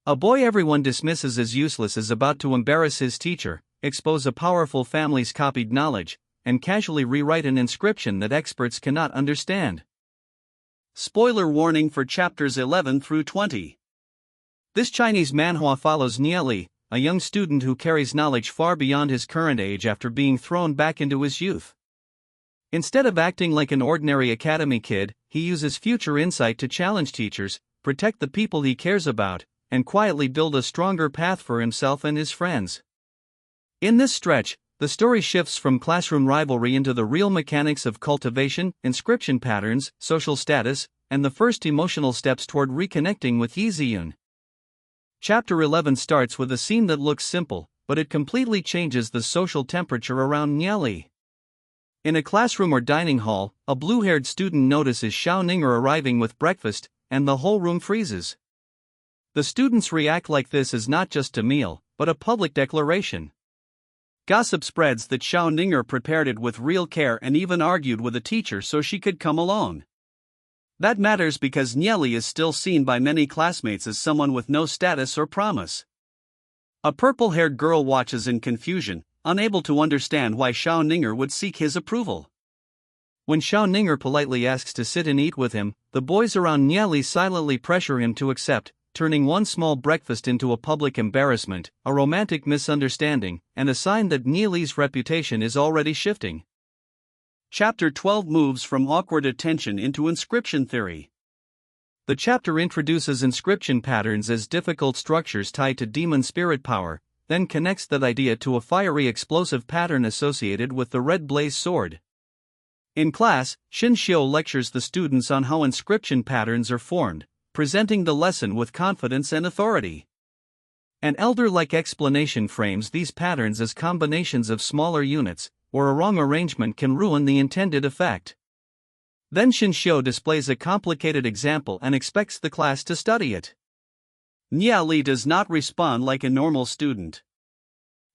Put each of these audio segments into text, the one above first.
A boy everyone dismisses as useless is about to embarrass his teacher, expose a powerful family's copied knowledge, and casually rewrite an inscription that experts cannot understand. Spoiler warning for chapters 11 through 20. This Chinese manhwa follows Nieli, a young student who carries knowledge far beyond his current age after being thrown back into his youth. Instead of acting like an ordinary academy kid, he uses future insight to challenge teachers, protect the people he cares about, and quietly build a stronger path for himself and his friends. In this stretch, the story shifts from classroom rivalry into the real mechanics of cultivation, inscription patterns, social status, and the first emotional steps toward reconnecting with Ziyun. Chapter 11 starts with a scene that looks simple, but it completely changes the social temperature around Nieli. In a classroom or dining hall, a blue-haired student notices Xiao Ninger arriving with breakfast, and the whole room freezes. The students react like this is not just a meal, but a public declaration. Gossip spreads that Xiao Ninger prepared it with real care and even argued with a teacher so she could come along. That matters because Nieli is still seen by many classmates as someone with no status or promise. A purple-haired girl watches in confusion, unable to understand why Xiao Ninger would seek his approval. When Xiao Ninger politely asks to sit and eat with him, the boys around Nieli silently pressure him to accept, turning one small breakfast into a public embarrassment, a romantic misunderstanding, and a sign that Nieli's reputation is already shifting. Chapter 12 moves from awkward attention into inscription theory. The chapter introduces inscription patterns as difficult structures tied to demon spirit power, then connects that idea to a fiery explosive pattern associated with the red blaze sword. In class, Shen lectures the students on how inscription patterns are formed, presenting the lesson with confidence and authority. An elder-like explanation frames these patterns as combinations of smaller units, where a wrong arrangement can ruin the intended effect. Then Shen displays a complicated example and expects the class to study it. Nieli does not respond like a normal student.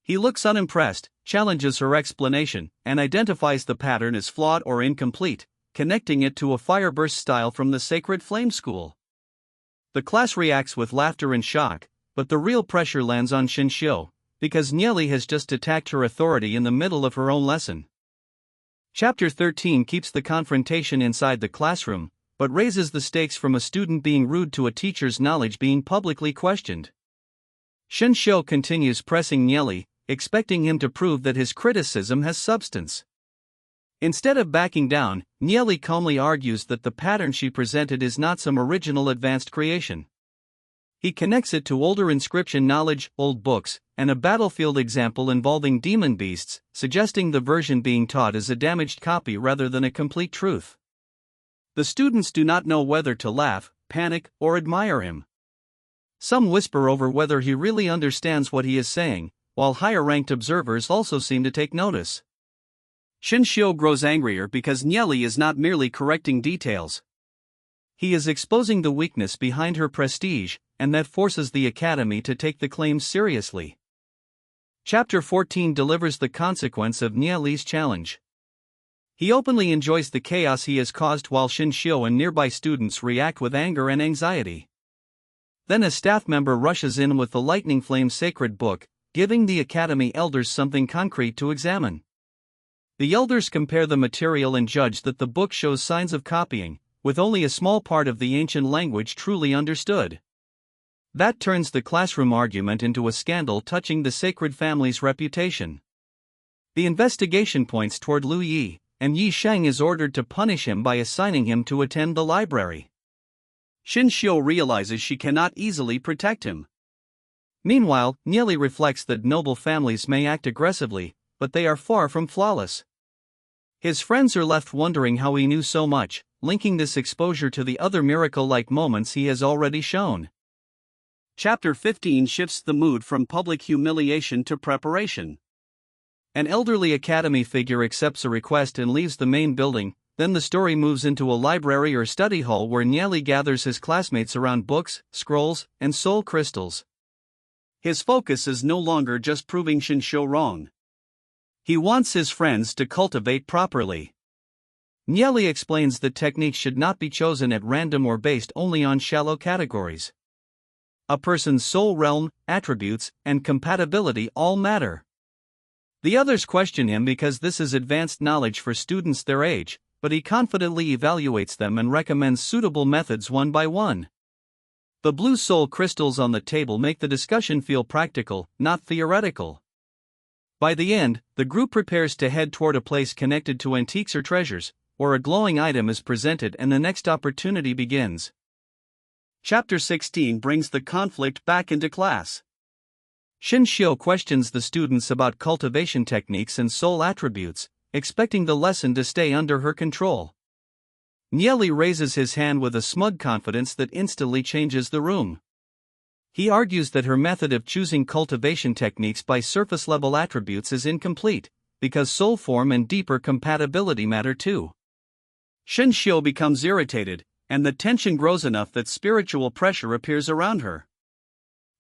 He looks unimpressed, challenges her explanation, and identifies the pattern as flawed or incomplete, connecting it to a fireburst style from the Sacred Flame School. The class reacts with laughter and shock, but the real pressure lands on Shen because Nieli has just attacked her authority in the middle of her own lesson. Chapter 13 keeps the confrontation inside the classroom, but raises the stakes from a student being rude to a teacher's knowledge being publicly questioned. Shen continues pressing Nieli, expecting him to prove that his criticism has substance. Instead of backing down, Nieli calmly argues that the pattern she presented is not some original advanced creation. He connects it to older inscription knowledge, old books, and a battlefield example involving demon beasts, suggesting the version being taught is a damaged copy rather than a complete truth. The students do not know whether to laugh, panic, or admire him. Some whisper over whether he really understands what he is saying, while higher-ranked observers also seem to take notice. Shen grows angrier because Nieli is not merely correcting details. He is exposing the weakness behind her prestige, and that forces the academy to take the claims seriously. Chapter 14 delivers the consequence of Nieli's challenge. He openly enjoys the chaos he has caused while Shen and nearby students react with anger and anxiety. Then a staff member rushes in with the Lightning Flame sacred book, giving the academy elders something concrete to examine. The elders compare the material and judge that the book shows signs of copying, with only a small part of the ancient language truly understood. That turns the classroom argument into a scandal touching the sacred family's reputation. The investigation points toward Lu Yi, and Yi Sheng is ordered to punish him by assigning him to attend the library. Shen realizes she cannot easily protect him. Meanwhile, Nieli reflects that noble families may act aggressively, but they are far from flawless. His friends are left wondering how he knew so much, linking this exposure to the other miracle-like moments he has already shown. Chapter 15 shifts the mood from public humiliation to preparation. An elderly academy figure accepts a request and leaves the main building, then the story moves into a library or study hall where Nieli gathers his classmates around books, scrolls, and soul crystals. His focus is no longer just proving Shen wrong. He wants his friends to cultivate properly. Nieli explains that techniques should not be chosen at random or based only on shallow categories. a person's soul realm, attributes, and compatibility all matter. The others question him because this is advanced knowledge for students their age, but he confidently evaluates them and recommends suitable methods one by one. The blue soul crystals on the table make the discussion feel practical, not theoretical. By the end, the group prepares to head toward a place connected to antiques or treasures, where a glowing item is presented and the next opportunity begins. Chapter 16 brings the conflict back into class. Shen questions the students about cultivation techniques and soul attributes, expecting the lesson to stay under her control. Nieli raises his hand with a smug confidence that instantly changes the room. He argues that her method of choosing cultivation techniques by surface-level attributes is incomplete, because soul form and deeper compatibility matter too. Shen becomes irritated, and the tension grows enough that spiritual pressure appears around her.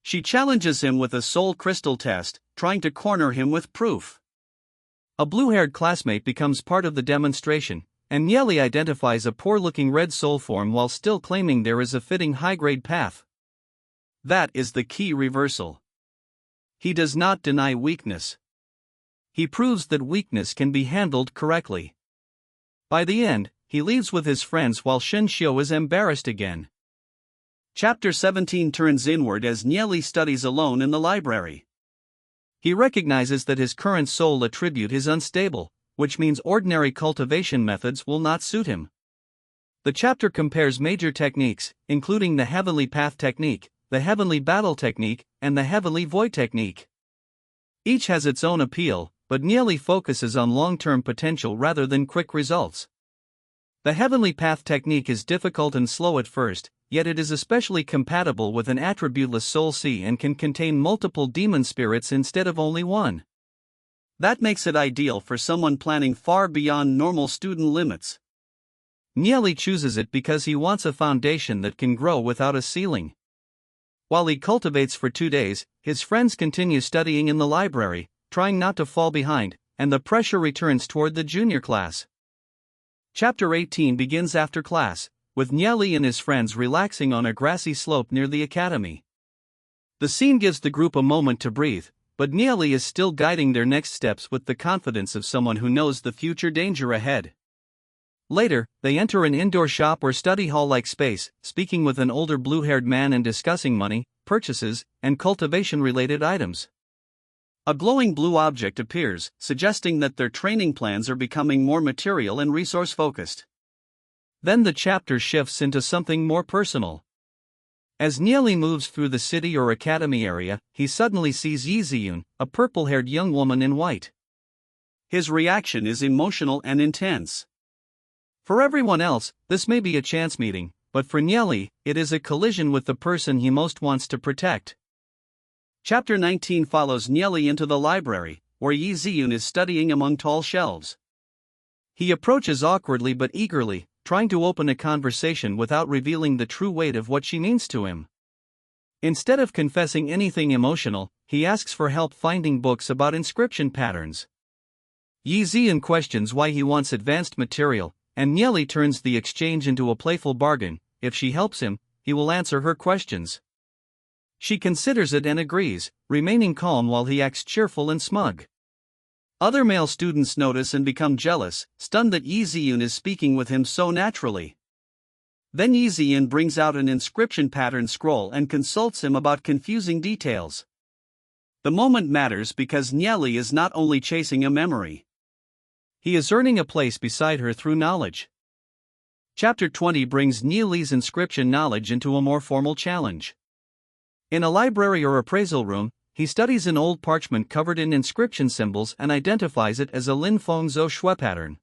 She challenges him with a soul crystal test, trying to corner him with proof. A blue-haired classmate becomes part of the demonstration, and Nieli identifies a poor-looking red soul form while still claiming there is a fitting high-grade path. That is the key reversal. He does not deny weakness. He proves that weakness can be handled correctly. By the end, he leaves with his friends while Shen is embarrassed again. Chapter 17 turns inward as Nieli studies alone in the library. He recognizes that his current soul attribute is unstable, which means ordinary cultivation methods will not suit him. The chapter compares major techniques, including the Heavenly Path technique, the Heavenly Battle technique, and the Heavenly Void technique. Each has its own appeal, but Nieli focuses on long-term potential rather than quick results. The Heavenly Path technique is difficult and slow at first, yet it is especially compatible with an attributeless soul sea and can contain multiple demon spirits instead of only one. That makes it ideal for someone planning far beyond normal student limits. Nieli chooses it because he wants a foundation that can grow without a ceiling. While he cultivates for 2 days, his friends continue studying in the library, trying not to fall behind, and the pressure returns toward the junior class. Chapter 18 begins after class, with Nieli and his friends relaxing on a grassy slope near the academy. The scene gives the group a moment to breathe, but Nieli is still guiding their next steps with the confidence of someone who knows the future danger ahead. Later, they enter an indoor shop or study hall-like space, speaking with an older blue-haired man and discussing money, purchases, and cultivation-related items. A glowing blue object appears, suggesting that their training plans are becoming more material and resource-focused. Then the chapter shifts into something more personal. As Nieli moves through the city or academy area, he suddenly sees Ziyun, a purple-haired young woman in white. His reaction is emotional and intense. For everyone else, this may be a chance meeting, but for Nieli, it is a collision with the person he most wants to protect. Chapter 19 follows Nieli into the library, where Ziyun is studying among tall shelves. He approaches awkwardly but eagerly, trying to open a conversation without revealing the true weight of what she means to him. Instead of confessing anything emotional, he asks for help finding books about inscription patterns. Ziyun questions why he wants advanced material, and Nieli turns the exchange into a playful bargain. If she helps him, he will answer her questions. She considers it and agrees, remaining calm while he acts cheerful and smug. Other male students notice and become jealous, stunned that Ziyun is speaking with him so naturally. Then Ziyun brings out an inscription pattern scroll and consults him about confusing details. The moment matters because Nieli is not only chasing a memory. He is earning a place beside her through knowledge. Chapter 20 brings Nieli's inscription knowledge into a more formal challenge. In a library or appraisal room, he studies an old parchment covered in inscription symbols and identifies it as a Lin Feng Zhou Shui pattern.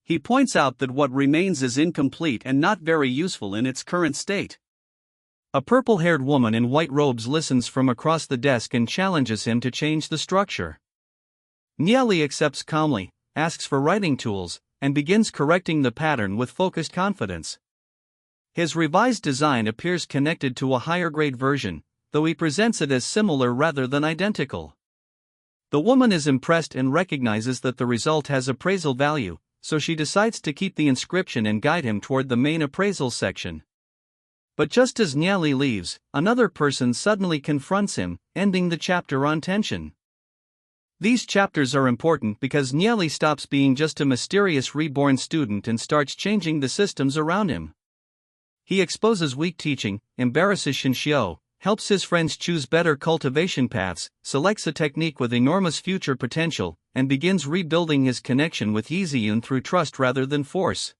He points out that what remains is incomplete and not very useful in its current state. A purple-haired woman in white robes listens from across the desk and challenges him to change the structure. Nieli accepts calmly, asks for writing tools, and begins correcting the pattern with focused confidence. His revised design appears connected to a higher-grade version, though he presents it as similar rather than identical. The woman is impressed and recognizes that the result has appraisal value, so she decides to keep the inscription and guide him toward the main appraisal section. But just as Niali leaves, another person suddenly confronts him, ending the chapter on tension. These chapters are important because Niali stops being just a mysterious reborn student and starts changing the systems around him. He exposes weak teaching, embarrasses Shenxiu, helps his friends choose better cultivation paths, selects a technique with enormous future potential, and begins rebuilding his connection with Ziyun through trust rather than force.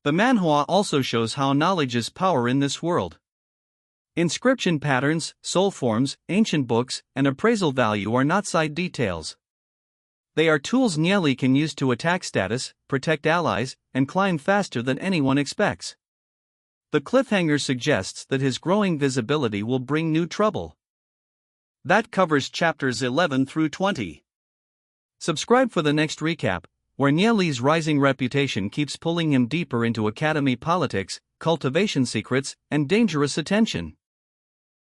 The manhwa also shows how knowledge is power in this world. Inscription patterns, soul forms, ancient books, and appraisal value are not side details. They are tools Niali can use to attack status, protect allies, and climb faster than anyone expects. The cliffhanger suggests that his growing visibility will bring new trouble. That covers chapters 11 through 20. Subscribe for the next recap, where Niali's rising reputation keeps pulling him deeper into academy politics, cultivation secrets, and dangerous attention.